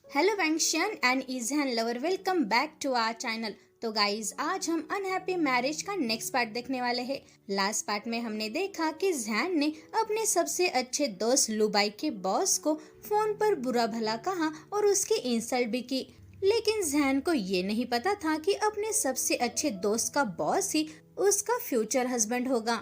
Hello वेंशियन and इजहन lover, welcome back to our channel. तो गाइज, आज हम अनहैप्पी मैरिज का नेक्स्ट पार्ट देखने वाले हैं। लास्ट पार्ट में हमने देखा कि जैन ने अपने सबसे अच्छे दोस्त लुबाई के बॉस को फोन पर बुरा भला कहा और उसकी इंसल्ट भी की। लेकिन जैन को ये नहीं पता था कि अपने सबसे अच्छे दोस्त का बॉस ही उसका फ्यूचर हस्बैंड होगा।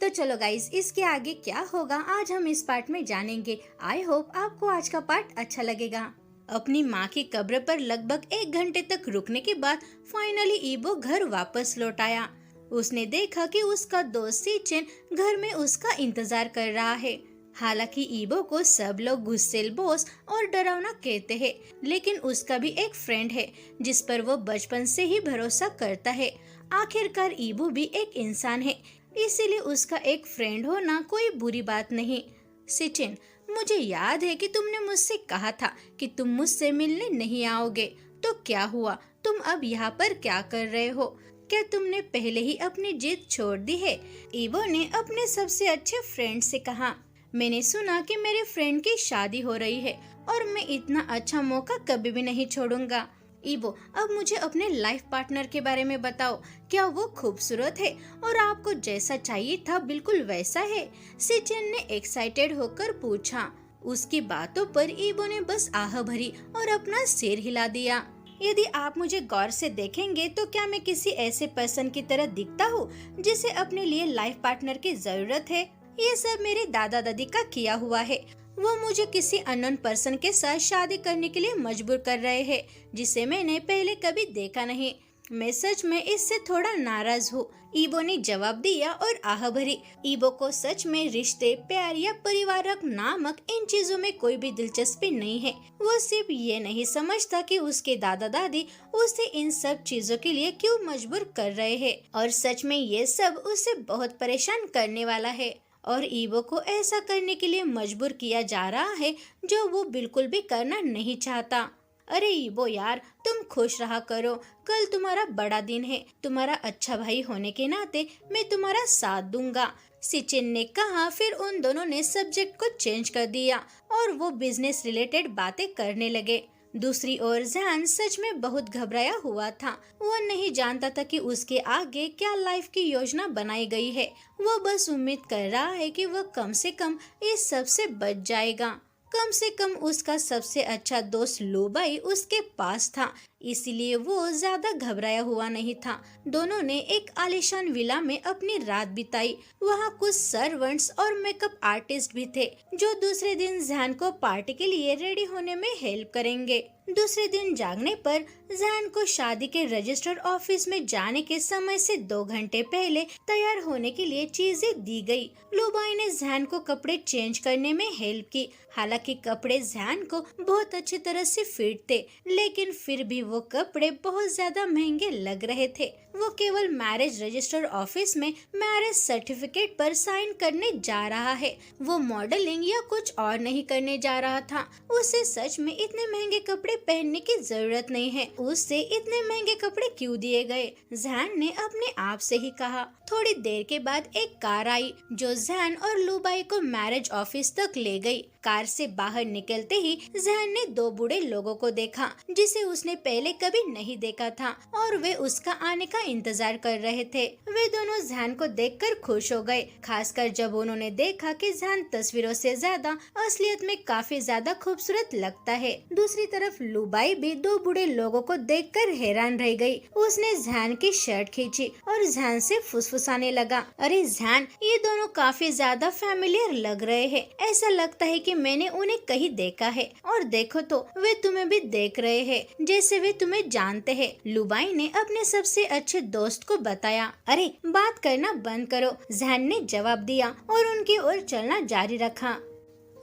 तो चलो गाइज, इसके आगे क्या होगा आज हम इस पार्ट में जानेंगे। आई होप आपको आज का पार्ट अच्छा लगेगा। अपनी माँ की कब्र पर लगभग 1 घंटे तक रुकने के बाद फाइनली ईबो घर वापस लौट आया। उसने देखा कि उसका दोस्त सीचेन घर में उसका इंतजार कर रहा है। हालांकि ईबो को सब लोग गुस्सेल बॉस और डरावना कहते हैं, लेकिन उसका भी एक फ्रेंड है जिस पर वो बचपन से ही भरोसा करता है। आखिरकार ईबो भी एक इंसान है, इसीलिए उसका एक फ्रेंड होना कोई बुरी बात नहीं। सिचिन, मुझे याद है कि तुमने मुझसे कहा था कि तुम मुझसे मिलने नहीं आओगे, तो क्या हुआ? तुम अब यहाँ पर क्या कर रहे हो? क्या तुमने पहले ही अपनी जिद छोड़ दी है? ईवो ने अपने सबसे अच्छे फ्रेंड से कहा। मैंने सुना कि मेरे फ्रेंड की शादी हो रही है और मैं इतना अच्छा मौका कभी भी नहीं छोड़ूंगा। ईबो, अब मुझे अपने लाइफ पार्टनर के बारे में बताओ। क्या वो खूबसूरत है और आपको जैसा चाहिए था बिल्कुल वैसा है? सिचिन ने एक्साइटेड होकर पूछा। उसकी बातों पर ईबो ने बस आह भरी और अपना सिर हिला दिया। यदि आप मुझे गौर से देखेंगे तो क्या मैं किसी ऐसे पर्सन की तरह दिखता हूँ जिसे अपने लिए लाइफ पार्टनर की जरूरत है? ये सब मेरे दादा दादी का किया हुआ है। वो मुझे किसी अननोन पर्सन के साथ शादी करने के लिए मजबूर कर रहे हैं जिसे मैंने पहले कभी देखा नहीं। मैं सच में इससे थोड़ा नाराज हूँ, ईबो ने जवाब दिया और आह भरी। ईबो को सच में रिश्ते, प्यार या परिवारक नामक इन चीजों में कोई भी दिलचस्पी नहीं है। वो सिर्फ ये नहीं समझता कि उसके दादा दादी उसे इन सब चीजों के लिए क्यों मजबूर कर रहे हैं, और सच में ये सब उसे बहुत परेशान करने वाला है। और ईबो को ऐसा करने के लिए मजबूर किया जा रहा है जो वो बिल्कुल भी करना नहीं चाहता। अरे ईबो यार, तुम खुश रहा करो, कल तुम्हारा बड़ा दिन है। तुम्हारा अच्छा भाई होने के नाते मैं तुम्हारा साथ दूंगा, सिचिन ने कहा। फिर उन दोनों ने सब्जेक्ट को चेंज कर दिया और वो बिजनेस रिलेटेड बातें करने लगे। दूसरी ओर जैन सच में बहुत घबराया हुआ था। वो नहीं जानता था कि उसके आगे क्या लाइफ की योजना बनाई गई है। वो बस उम्मीद कर रहा है कि वह कम से कम इस सब से बच जाएगा। कम से कम उसका सबसे अच्छा दोस्त लुबाई उसके पास था, इसीलिए वो ज्यादा घबराया हुआ नहीं था। दोनों ने एक आलीशान विला में अपनी रात बिताई। वहाँ कुछ सर्वेंट्स और मेकअप आर्टिस्ट भी थे जो दूसरे दिन जैन को पार्टी के लिए रेडी होने में हेल्प करेंगे। दूसरे दिन जागने पर जैन को शादी के रजिस्टर ऑफिस में जाने के समय से 2 घंटे पहले तैयार होने के लिए चीजें दी गई। लुबाई ने जैन को कपड़े चेंज करने में हेल्प की। हालांकि कपड़े जैन को बहुत अच्छी तरह से फिट थे, लेकिन फिर भी वो कपड़े बहुत ज्यादा महंगे लग रहे थे। वो केवल मैरिज रजिस्टर ऑफिस में मैरिज सर्टिफिकेट पर साइन करने जा रहा है। वो मॉडलिंग या कुछ और नहीं करने जा रहा था। उसे सच में इतने महंगे कपड़े पहनने की जरूरत नहीं है। उससे इतने महंगे कपड़े क्यों दिए गए? जैन ने अपने आप से ही कहा। थोड़ी देर के बाद एक कार आई जो जैन और लुबाई को मैरिज ऑफिस तक ले गई। कार से बाहर निकलते ही जैन ने 2 बूढ़े लोगों को देखा जिसे उसने पहले कभी नहीं देखा था, और वे उसका आने का इंतजार कर रहे थे। वे दोनों जैन को देखकर खुश हो गए, खासकर जब उन्होंने देखा कि जैन तस्वीरों से ज्यादा असलियत में काफी ज्यादा खूबसूरत लगता है। दूसरी तरफ लुबाई भी 2 बूढ़े लोगों को देखकर हैरान रह गई। उसने जैन की शर्ट खींची और जैन से फुसफुसाने लगा। अरे जैन, ये दोनों काफी ज्यादा फैमिलियर लग रहे हैं। ऐसा लगता है कि मैंने उन्हें कहीं देखा है, और देखो तो वे तुम्हें भी देख रहे हैं जैसे वे तुम्हें जानते हैं, लुबाई ने अपने सबसे अच्छे दोस्त को बताया। अरे बात करना बंद करो, जैन ने जवाब दिया और उनकी ओर चलना जारी रखा।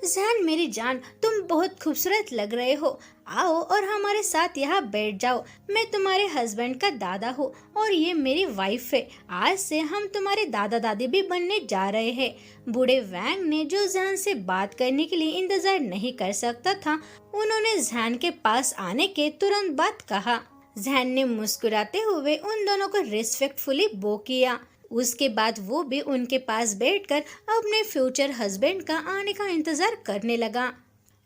जैन मेरी जान, तुम बहुत खूबसूरत लग रहे हो। आओ और हमारे साथ यहाँ बैठ जाओ। मैं तुम्हारे हस्बैंड का दादा हूँ और ये मेरी वाइफ है। आज से हम तुम्हारे दादा दादी भी बनने जा रहे हैं। बूढ़े वैंग ने, जो जैन से बात करने के लिए इंतजार नहीं कर सकता था, उन्होंने जैन के पास आने के तुरंत बाद कहा। जैन ने मुस्कुराते हुए उन दोनों को रिस्पेक्टफुली बो किया। उसके बाद वो भी उनके पास बैठकर अपने फ्यूचर हस्बैंड का आने का इंतजार करने लगा।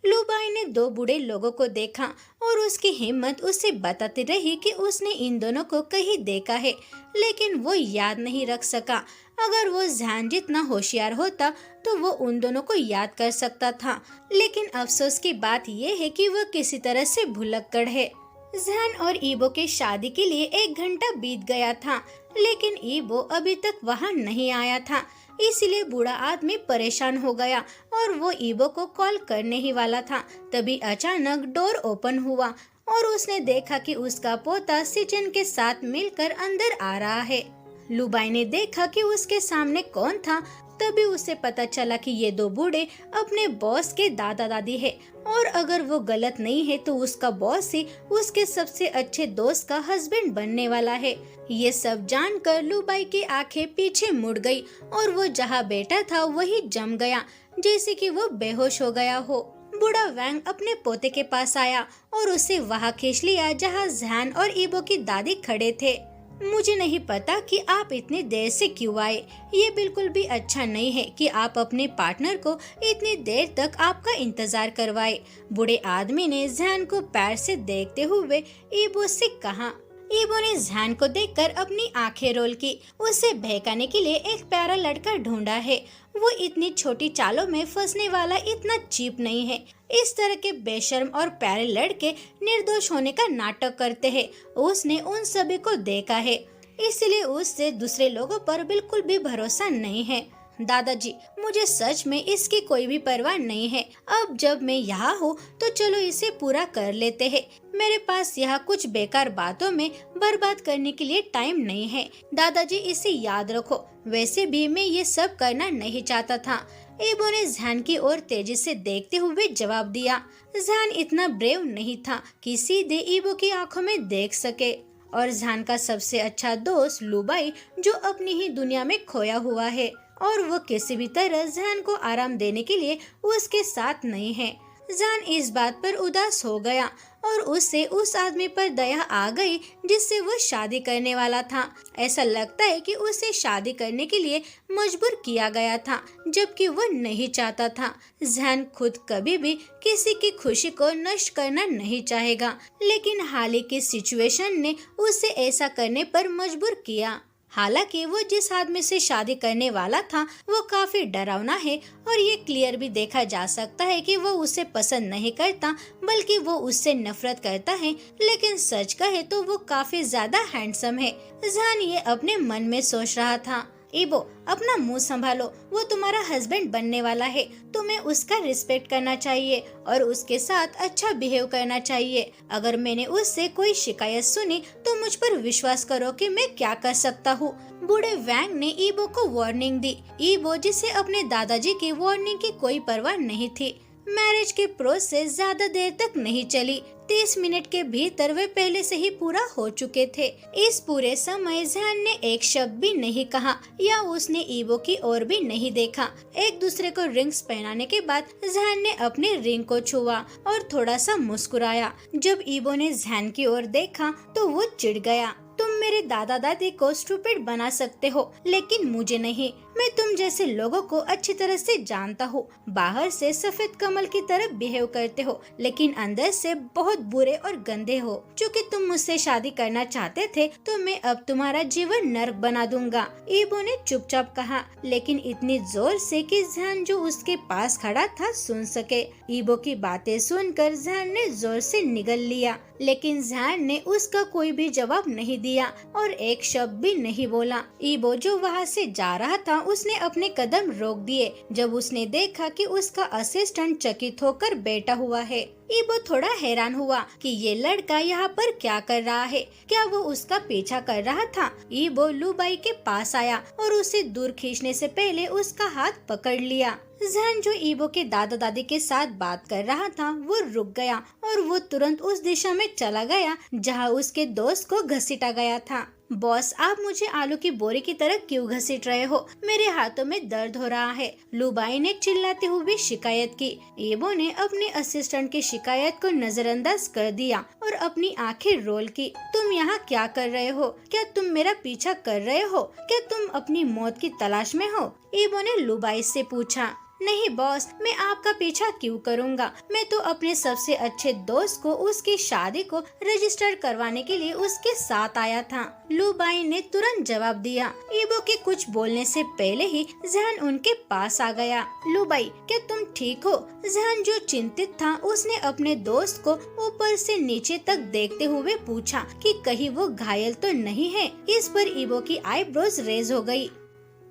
लुबाई ने दो बूढ़े लोगों को देखा और उसकी हिम्मत उसे बताती रही कि उसने इन दोनों को कहीं देखा है, लेकिन वो याद नहीं रख सका। अगर वो ज़ैन जितना होशियार होता तो वो उन दोनों को याद कर सकता था, लेकिन अफसोस की बात यह है कि वह किसी तरह से भुलक्कड़ है। ज़ैन और ईबो के शादी के लिए 1 घंटा बीत गया था, लेकिन ईबो अभी तक वहाँ नहीं आया था। इसलिए बूढ़ा आदमी परेशान हो गया और वो ईबो को कॉल करने ही वाला था। तभी अचानक डोर ओपन हुआ और उसने देखा कि उसका पोता सिचन के साथ मिलकर अंदर आ रहा है। लुबाई ने देखा कि उसके सामने कौन था। तभी उसे पता चला कि ये दो बूढ़े अपने बॉस के दादा दादी है, और अगर वो गलत नहीं है तो उसका बॉस ही उसके सबसे अच्छे दोस्त का हस्बैंड बनने वाला है। ये सब जानकर लुबाई की आंखें पीछे मुड़ गई और वो जहाँ बैठा था वही जम गया, जैसे कि वो बेहोश हो गया हो। बूढ़ा वैंग अपने पोते के पास आया और उसे वहाँ खींच लिया जहाँ ज़ैन और ईबो की दादी खड़े थे। मुझे नहीं पता कि आप इतनी देर से क्यों आए। ये बिल्कुल भी अच्छा नहीं है कि आप अपने पार्टनर को इतनी देर तक आपका इंतजार करवाए। बूढ़े आदमी ने ज़ैन को पैर से देखते हुए ईबो से कहा। ईबो ने ज़ैन को देखकर अपनी आंखें रोल की। उसे बहकाने के लिए एक प्यारा लड़का ढूंढा है। वो इतनी छोटी चालों में फंसने वाला इतना चीप नहीं है। इस तरह के बेशर्म और प्यारे लड़के निर्दोष होने का नाटक करते हैं। उसने उन सभी को देखा है, इसलिए उससे दूसरे लोगों पर बिल्कुल भी भरोसा नहीं है। दादाजी, मुझे सच में इसकी कोई भी परवाह नहीं है। अब जब मैं यहाँ हूँ तो चलो इसे पूरा कर लेते हैं। मेरे पास यहाँ कुछ बेकार बातों में बर्बाद करने के लिए टाइम नहीं है। दादाजी, इसे याद रखो। वैसे भी मैं ये सब करना नहीं चाहता था। ईबो ने ज़ैन की ओर तेजी से देखते हुए जवाब दिया। ज़ैन इतना ब्रेव नहीं था कि सीधे ईबो की आंखों में देख सके, और ज़ैन का सबसे अच्छा दोस्त लुबाई जो अपनी ही दुनिया में खोया हुआ है, और वो किसी भी तरह ज़ैन को आराम देने के लिए उसके साथ नहीं है। ज़ैन इस बात पर उदास हो गया और उससे उस आदमी पर दया आ गई जिससे वो शादी करने वाला था। ऐसा लगता है कि उसे शादी करने के लिए मजबूर किया गया था, जबकि वो नहीं चाहता था। ज़ैन खुद कभी भी किसी की खुशी को नष्ट करना नहीं चाहेगा, लेकिन हाल ही की सिचुएशन ने उसे ऐसा करने पर मजबूर किया। हालांकि वो जिस आदमी से शादी करने वाला था वो काफी डरावना है, और ये क्लियर भी देखा जा सकता है कि वो उसे पसंद नहीं करता बल्कि वो उससे नफरत करता है। लेकिन सच कहे तो वो काफी ज्यादा हैंडसम है। ज़ैन ये अपने मन में सोच रहा था। ईबो, अपना मुंह संभालो। वो तुम्हारा हस्बैंड बनने वाला है। तुम्हें उसका रिस्पेक्ट करना चाहिए और उसके साथ अच्छा बिहेव करना चाहिए। अगर मैंने उससे कोई शिकायत सुनी तो मुझ पर विश्वास करो कि मैं क्या कर सकता हूँ। बूढ़े वैंग ने ईबो को वार्निंग दी। ईबो, जिसे अपने दादाजी की वार्निंग की कोई परवाह नहीं थी। मैरिज की प्रोसेस ज्यादा देर तक नहीं चली। 30 मिनट के भीतर वे पहले से ही पूरा हो चुके थे। इस पूरे समय ज़ैन ने एक शब्द भी नहीं कहा या उसने ईबो की ओर भी नहीं देखा। एक दूसरे को रिंग्स पहनाने के बाद ज़ैन ने अपने रिंग को छुआ और थोड़ा सा मुस्कुराया। जब ईबो ने ज़ैन की ओर देखा तो वो चिढ़ गया। तुम मेरे दादा दादी को स्टूपिड बना सकते हो, लेकिन मुझे नहीं। मैं तुम जैसे लोगों को अच्छी तरह से जानता हूँ। बाहर से सफेद कमल की तरह बिहेव करते हो, लेकिन अंदर से बहुत बुरे और गंदे हो। क्योंकि तुम मुझसे शादी करना चाहते थे तो मैं अब तुम्हारा जीवन नर्क बना दूंगा। ईबो ने चुपचाप कहा, लेकिन इतनी जोर से कि ज़ैन जो उसके पास खड़ा था सुन सके। ईबो की बातें सुनकर ज़ैन ने जोर से निगल लिया, लेकिन ज़ैन ने उसका कोई भी जवाब नहीं दिया और एक शब्द भी नहीं बोला। ईबो जो वहाँ से जा रहा था उसने अपने कदम रोक दिए जब उसने देखा कि उसका असिस्टेंट चकित होकर बैठा हुआ है। ईबो थोड़ा हैरान हुआ कि ये लड़का यहाँ पर क्या कर रहा है। क्या वो उसका पीछा कर रहा था? ईबो लुबाई के पास आया और उसे दूर खींचने से पहले उसका हाथ पकड़ लिया। ज़ैन जो ईबो के दादा दादी के साथ बात कर रहा था वो रुक गया और वो तुरंत उस दिशा में चला गया जहाँ उसके दोस्त को घसीटा गया था। बॉस, आप मुझे आलू की बोरी की तरह क्यों घसीट रहे हो? मेरे हाथों में दर्द हो रहा है, लुबाई ने चिल्लाते हुए शिकायत की। ईबो ने अपने असिस्टेंट की शिकायत को नजरअंदाज कर दिया और अपनी आंखें रोल की। तुम यहाँ क्या कर रहे हो? क्या तुम मेरा पीछा कर रहे हो? क्या तुम अपनी मौत की तलाश में हो? ईबो ने लुबाई से पूछा। नहीं बॉस, मैं आपका पीछा क्यों करूँगा? मैं तो अपने सबसे अच्छे दोस्त को उसकी शादी को रजिस्टर करवाने के लिए उसके साथ आया था। लू बाई ने तुरंत जवाब दिया। ईबो के कुछ बोलने से पहले ही जहान उनके पास आ गया। लू बाई, क्या तुम ठीक हो? जहान जो चिंतित था उसने अपने दोस्त को ऊपर से नीचे तक देखते हुए पूछा कि कहीं वो घायल तो नहीं है। इस पर ईबो की आईब्रोज रेज हो गई।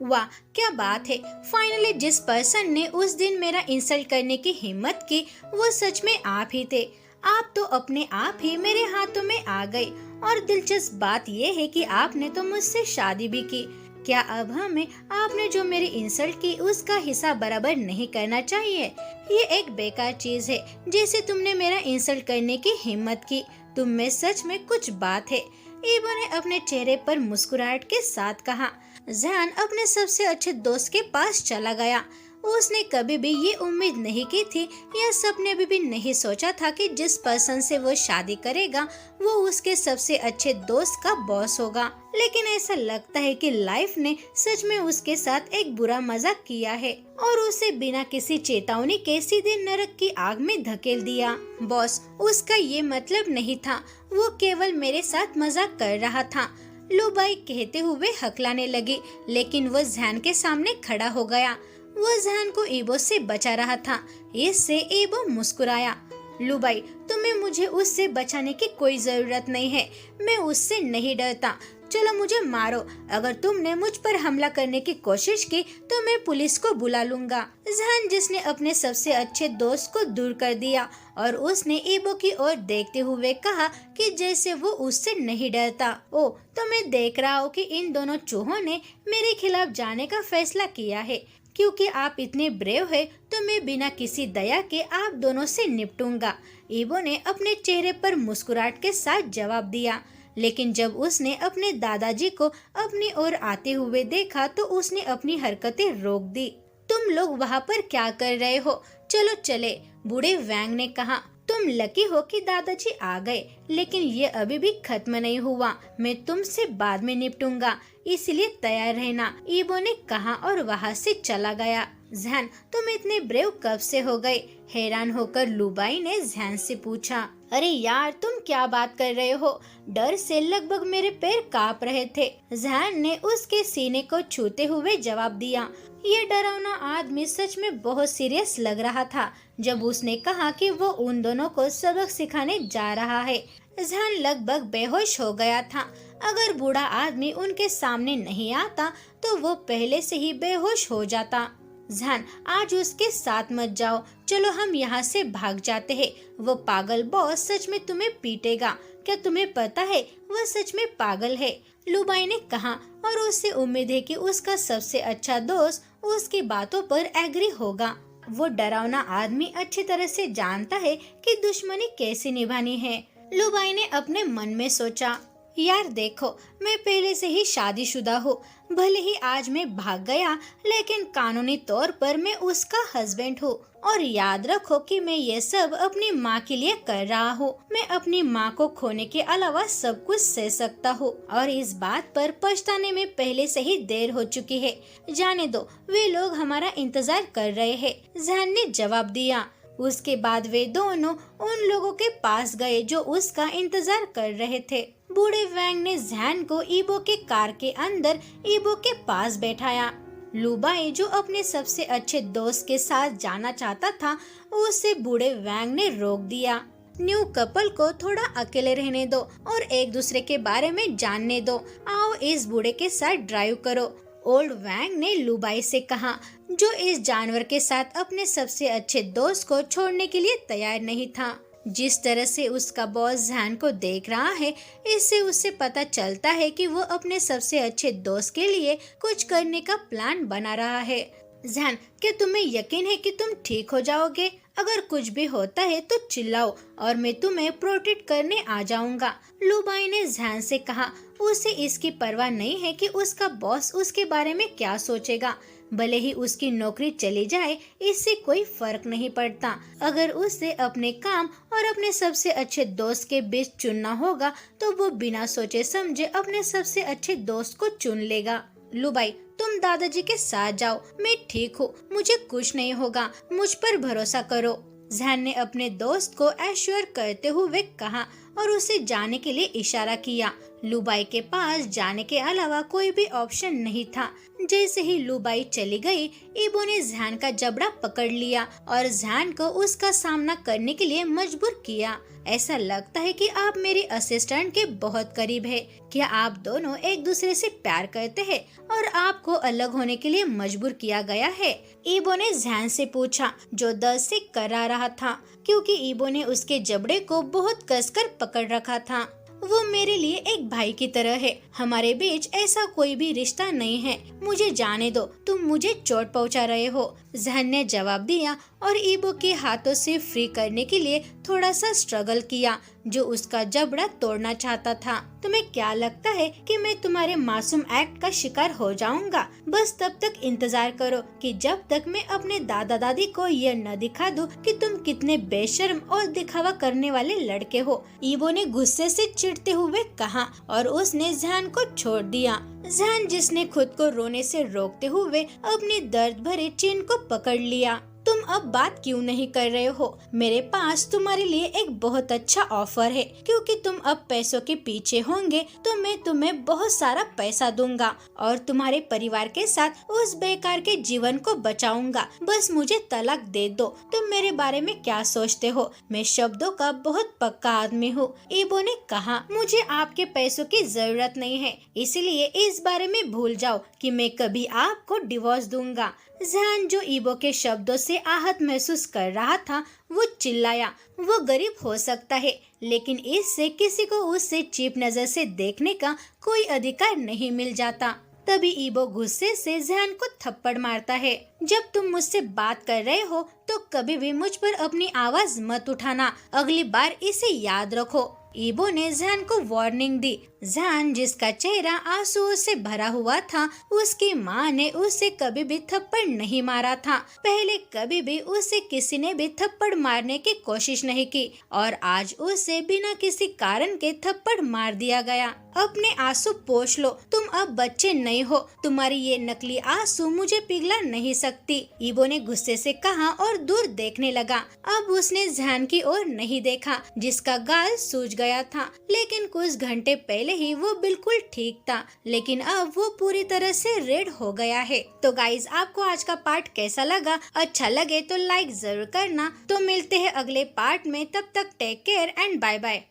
वाह, क्या बात है! फाइनली जिस पर्सन ने उस दिन मेरा इंसल्ट करने की हिम्मत की वो सच में आप ही थे। आप तो अपने आप ही मेरे हाथों में आ गए। और दिलचस्प बात ये है कि आपने तो मुझसे शादी भी की। क्या अब हमें आपने जो मेरी इंसल्ट की उसका हिस्सा बराबर नहीं करना चाहिए? ये एक बेकार चीज है जिसे तुमने मेरा इंसल्ट करने की हिम्मत की। तुम में सच में कुछ बात है। ईबो ने अपने चेहरे पर मुस्कुराहट के साथ कहा। जहान अपने सबसे अच्छे दोस्त के पास चला गया। उसने कभी भी ये उम्मीद नहीं की थी या सपने भी नहीं सोचा था कि जिस पर्सन से वो शादी करेगा वो उसके सबसे अच्छे दोस्त का बॉस होगा। लेकिन ऐसा लगता है कि लाइफ ने सच में उसके साथ एक बुरा मजाक किया है और उसे बिना किसी चेतावनी के सीधे नरक की आग में धकेल दिया। बॉस, उसका ये मतलब नहीं था, वो केवल मेरे साथ मजाक कर रहा था, लू बाई कहते हुए हकलाने लगी। लेकिन वो जहान के सामने खड़ा हो गया। वो जहान को ईबो से बचा रहा था। इससे ईबो मुस्कुराया। लू बाई, तुम्हें मुझे उससे बचाने की कोई जरूरत नहीं है। मैं उससे नहीं डरता। चलो मुझे मारो। अगर तुमने मुझ पर हमला करने की कोशिश की तो मैं पुलिस को बुला लूंगा। जहान जिसने अपने सबसे अच्छे दोस्त को दूर कर दिया और उसने ईबो की ओर देखते हुए कहा कि जैसे वो उससे नहीं डरता। ओ, तो मैं देख रहा हूँ कि इन दोनों चूहों ने मेरे खिलाफ जाने का फैसला किया है। क्योंकि आप इतने ब्रेव है तो मैं बिना किसी दया के आप दोनों से निपटूंगा। ईबो ने अपने चेहरे पर मुस्कुराहट के साथ जवाब दिया। लेकिन जब उसने अपने दादाजी को अपनी ओर आते हुए देखा तो उसने अपनी हरकतें रोक दी। तुम लोग वहाँ पर क्या कर रहे हो? चलो चले, बूढ़े वैंग ने कहा। तुम लकी हो कि दादाजी आ गए, लेकिन ये अभी भी खत्म नहीं हुआ। मैं तुमसे बाद में निपटूंगा, इसलिए तैयार रहना, ईबो ने कहा और वहाँ से चला गया। जहान, तुम इतने ब्रेव कब से हो गए? हैरान होकर लू बाई ने जहान से पूछा। अरे यार, तुम क्या बात कर रहे हो? डर से लगभग मेरे पैर कांप रहे थे। जहान ने उसके सीने को छूते हुए जवाब दिया। ये डरावना आदमी सच में बहुत सीरियस लग रहा था जब उसने कहा कि वो उन दोनों को सबक सिखाने जा रहा है। जहान लगभग बेहोश हो गया था। अगर बूढ़ा आदमी उनके सामने नहीं आता तो वो पहले से ही बेहोश हो जाता। जहान, आज उसके साथ मत जाओ। चलो हम यहाँ से भाग जाते हैं। वो पागल बॉस सच में तुम्हें पीटेगा। क्या तुम्हें पता है वह सच में पागल है? लू बाई ने कहा और उससे उम्मीद है कि उसका सबसे अच्छा दोस्त उसकी बातों पर एग्री होगा। वो डरावना आदमी अच्छी तरह से जानता है कि दुश्मनी कैसे निभानी है। लू बाई ने अपने मन में सोचा, यार देखो, मैं पहले से ही शादीशुदा हूँ। भले ही आज मैं भाग गया, लेकिन कानूनी तौर पर मैं उसका हस्बैंड हूँ। और याद रखो कि मैं ये सब अपनी माँ के लिए कर रहा हूँ। मैं अपनी माँ को खोने के अलावा सब कुछ सह सकता हूँ और इस बात पर पछताने में पहले से ही देर हो चुकी है। जाने दो, वे लोग हमारा इंतजार कर रहे हैं, जहान ने जवाब दिया। उसके बाद वे दोनों उन लोगों के पास गए जो उसका इंतजार कर रहे थे। बूढ़े वैंग ने जहान को ईबो के कार के अंदर ईबो के पास बैठाया। लू बाई, जो अपने सबसे अच्छे दोस्त के साथ जाना चाहता था, उसे बूढ़े वैंग ने रोक दिया। न्यू कपल को थोड़ा अकेले रहने दो और एक दूसरे के बारे में जानने दो। आओ इस बूढ़े के साथ ड्राइव करो, ओल्ड वैंग ने लू बाई से कहा, जो इस जानवर के साथ अपने सबसे अच्छे दोस्त को छोड़ने के लिए तैयार नहीं था। जिस तरह से उसका बॉस जहान को देख रहा है, इससे उसे पता चलता है कि वो अपने सबसे अच्छे दोस्त के लिए कुछ करने का प्लान बना रहा है। जहान, क्या तुम्हें यकीन है कि तुम ठीक हो जाओगे? अगर कुछ भी होता है तो चिल्लाओ और मैं तुम्हें प्रोटेक्ट करने आ जाऊंगा, लू बाई ने जहान से कहा। उसे इसकी परवाह नहीं है कि उसका बॉस उसके बारे में क्या सोचेगा। भले ही उसकी नौकरी चली जाए, इससे कोई फर्क नहीं पड़ता। अगर उसे अपने काम और अपने सबसे अच्छे दोस्त के बीच चुनना होगा तो वो बिना सोचे समझे अपने सबसे अच्छे दोस्त को चुन लेगा। लू बाई, तुम दादाजी के साथ जाओ, मैं ठीक हूँ, मुझे कुछ नहीं होगा, मुझ पर भरोसा करो। जैन ने अपने दोस्त को एश्योर करते हुए कहा और उसे जाने के लिए इशारा किया। लुबाई के पास जाने के अलावा कोई भी ऑप्शन नहीं था। जैसे ही लुबाई चली गई, ईबो ने जैन का जबड़ा पकड़ लिया और जैन को उसका सामना करने के लिए मजबूर किया। ऐसा लगता है कि आप मेरे असिस्टेंट के बहुत करीब है। क्या आप दोनों एक दूसरे से प्यार करते हैं और आपको अलग होने के लिए मजबूर किया गया है? ईबो ने जैन से पूछा, जो दर्द से करा रहा था क्योंकि ईबो ने उसके जबड़े को बहुत कसकर पकड़ रखा था। वो मेरे लिए एक भाई की तरह है, हमारे बीच ऐसा कोई भी रिश्ता नहीं है, मुझे जाने दो, तुम मुझे चोट पहुंचा रहे हो। जहन ने जवाब दिया और ईबो के हाथों से फ्री करने के लिए थोड़ा सा स्ट्रगल किया, जो उसका जबड़ा तोड़ना चाहता था। तुम्हें क्या लगता है कि मैं तुम्हारे मासूम एक्ट का शिकार हो जाऊंगा? बस तब तक इंतजार करो कि जब तक मैं अपने दादा दादी को यह न दिखा दूं कि तुम कितने बेशर्म और दिखावा करने वाले लड़के हो। ईबो ने गुस्से से चिढ़ते हुए कहा और उसने जैन को छोड़ दिया। जैन, जिसने खुद को रोने से रोकते हुए अपनी दर्द भरे चिन को पकड़ लिया। तुम अब बात क्यों नहीं कर रहे हो? मेरे पास तुम्हारे लिए एक बहुत अच्छा ऑफर है। क्योंकि तुम अब पैसों के पीछे होंगे तो मैं तुम्हें बहुत सारा पैसा दूंगा और तुम्हारे परिवार के साथ उस बेकार के जीवन को बचाऊंगा। बस मुझे तलाक दे दो। तुम मेरे बारे में क्या सोचते हो? मैं शब्दों का बहुत पक्का आदमी हूँ। ईबो ने कहा, मुझे आपके पैसों की जरूरत नहीं है, इसलिए इस बारे में भूल जाओ कि मैं कभी आपको डिवोर्स दूंगा। जैन, जो ईबो के शब्दों से आहत महसूस कर रहा था, वो चिल्लाया, वो गरीब हो सकता है लेकिन इससे किसी को उससे चीप नजर से देखने का कोई अधिकार नहीं मिल जाता। तभी ईबो गुस्से से जैन को थप्पड़ मारता है। जब तुम मुझसे बात कर रहे हो तो कभी भी मुझ पर अपनी आवाज मत उठाना, अगली बार इसे याद रखो। ईबो ने जैन को वार्निंग दी। जैन, जिसका चेहरा आंसुओं से भरा हुआ था, उसकी माँ ने उसे कभी भी थप्पड़ नहीं मारा था। पहले कभी भी उसे किसी ने भी थप्पड़ मारने की कोशिश नहीं की और आज उसे बिना किसी कारण के थप्पड़ मार दिया गया। अपने आंसू पोंछ लो, तुम अब बच्चे नहीं हो, तुम्हारी ये नकली आंसू मुझे पिघला नहीं सकती। ईबो ने गुस्से से कहा और दूर देखने लगा। अब उसने जैन की ओर नहीं देखा, जिसका गाल सूज गया था, लेकिन कुछ घंटे पहले ही वो बिल्कुल ठीक था, लेकिन अब वो पूरी तरह से रेड हो गया है। तो गाइज, आपको आज का पार्ट कैसा लगा? अच्छा लगे तो लाइक जरूर करना। तो मिलते हैं अगले पार्ट में, तब तक take care and bye bye.